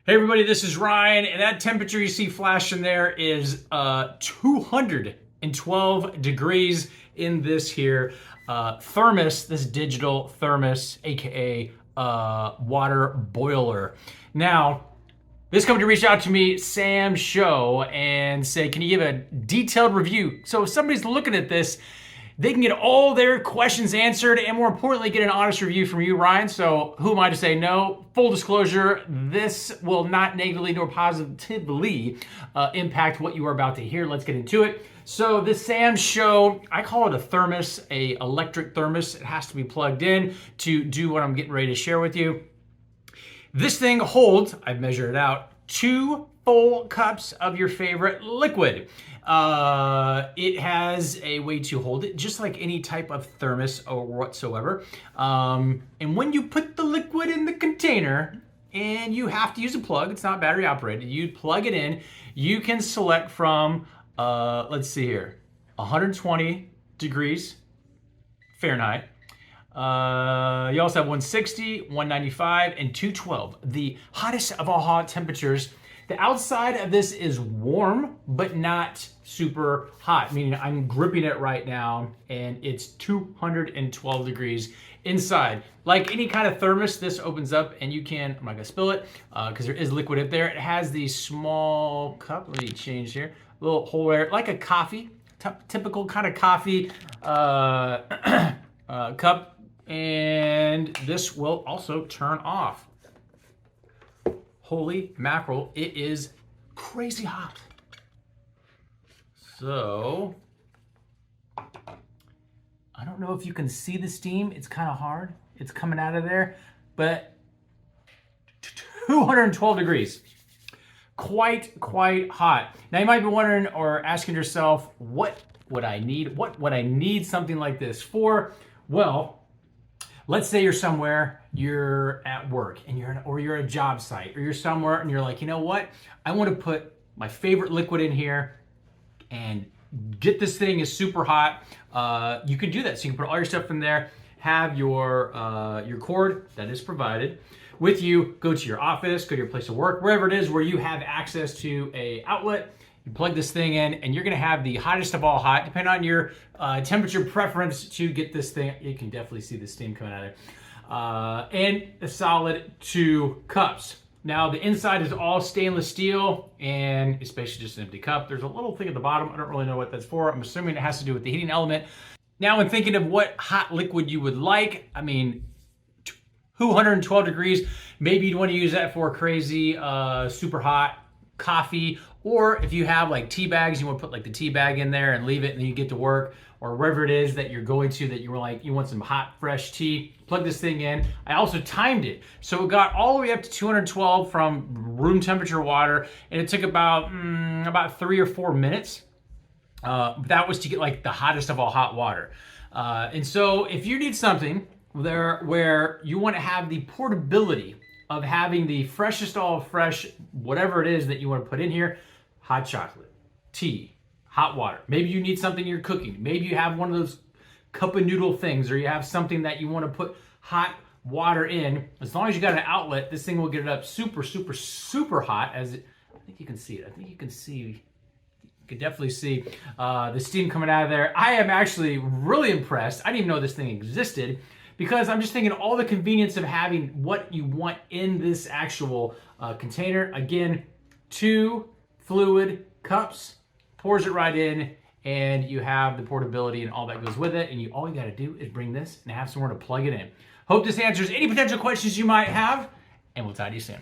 Hey everybody, this is Ryan, and that temperature you see flashing there is 212 degrees in this here thermos, this digital thermos, aka water boiler. Now, this company reached out to me, Sam Show, and say, can you give a detailed review? So if somebody's looking at this, they can get all their questions answered and more importantly, get an honest review from you, Ryan. So who am I to say no? Full disclosure, this will not negatively nor positively impact what you are about to hear. Let's get into it. So this Sam Show, I call it a thermos, a electric thermos. It has to be plugged in to do what I'm getting ready to share with you. This thing holds, I've measured it out, 2 full cups of your favorite liquid. It has a way to hold it, just like any type of thermos or whatsoever. And when you put the liquid in the container, and you have to use a plug, it's not battery operated, you plug it in, you can select from, let's see here, 120 degrees Fahrenheit. You also have 160, 195, and 212, the hottest of all hot temperatures. The outside of this is warm, but not super hot, meaning I'm gripping it right now and it's 212 degrees inside. Like any kind of thermos, this opens up and you can, I'm not gonna spill it because there is liquid in there. It has the small cup, let me change here, a little hole there, like a coffee, typical kind of coffee cup, and this will also turn off. Holy mackerel, it is crazy hot. So, I don't know if you can see the steam. It's kind of hard. It's coming out of there, but 212 degrees. Quite hot. Now you might be wondering or asking yourself, what would I need? What would I need something like this for? Well, let's say you're somewhere, you're at work, and you're at a job site, or you're somewhere and you're like, you know what? I want to put my favorite liquid in here and get this thing is super hot. You can do that. So you can put all your stuff in there, have your cord that is provided with you, go to your office, go to your place of work, wherever it is where you have access to a outlet. You plug this thing in and you're gonna have the hottest of all hot, depending on your temperature preference to get this thing. You can definitely see the steam coming out of there. And a solid 2 cups. Now the inside is all stainless steel and it's basically just an empty cup. There's a little thing at the bottom. I don't really know what that's for. I'm assuming it has to do with the heating element. Now when thinking of what hot liquid you would like, I mean, 212 degrees, maybe you'd want to use that for crazy, super hot coffee, or if you have like tea bags, you want to put like the tea bag in there and leave it and then you get to work, or wherever it is that you're going to that you were like, you want some hot, fresh tea, plug this thing in. I also timed it. So it got all the way up to 212 from room temperature water, and it took about 3 or 4 minutes. That was to get like the hottest of all hot water. And so if you need something there where you want to have the portability of having the freshest all fresh, whatever it is that you want to put in here, hot chocolate, tea, hot water. Maybe you need something you're cooking. Maybe you have one of those cup of noodle things, or you have something that you want to put hot water in. As long as you got an outlet, this thing will get it up super hot. I think you can see it. I think you can see, you can definitely see the steam coming out of there. I am actually really impressed. I didn't even know this thing existed, because I'm just thinking all the convenience of having what you want in this actual container. Again, 2 fluid cups, pours it right in, and you have the portability and all that goes with it. And all you gotta do is bring this and have somewhere to plug it in. Hope this answers any potential questions you might have, and we'll talk to you soon.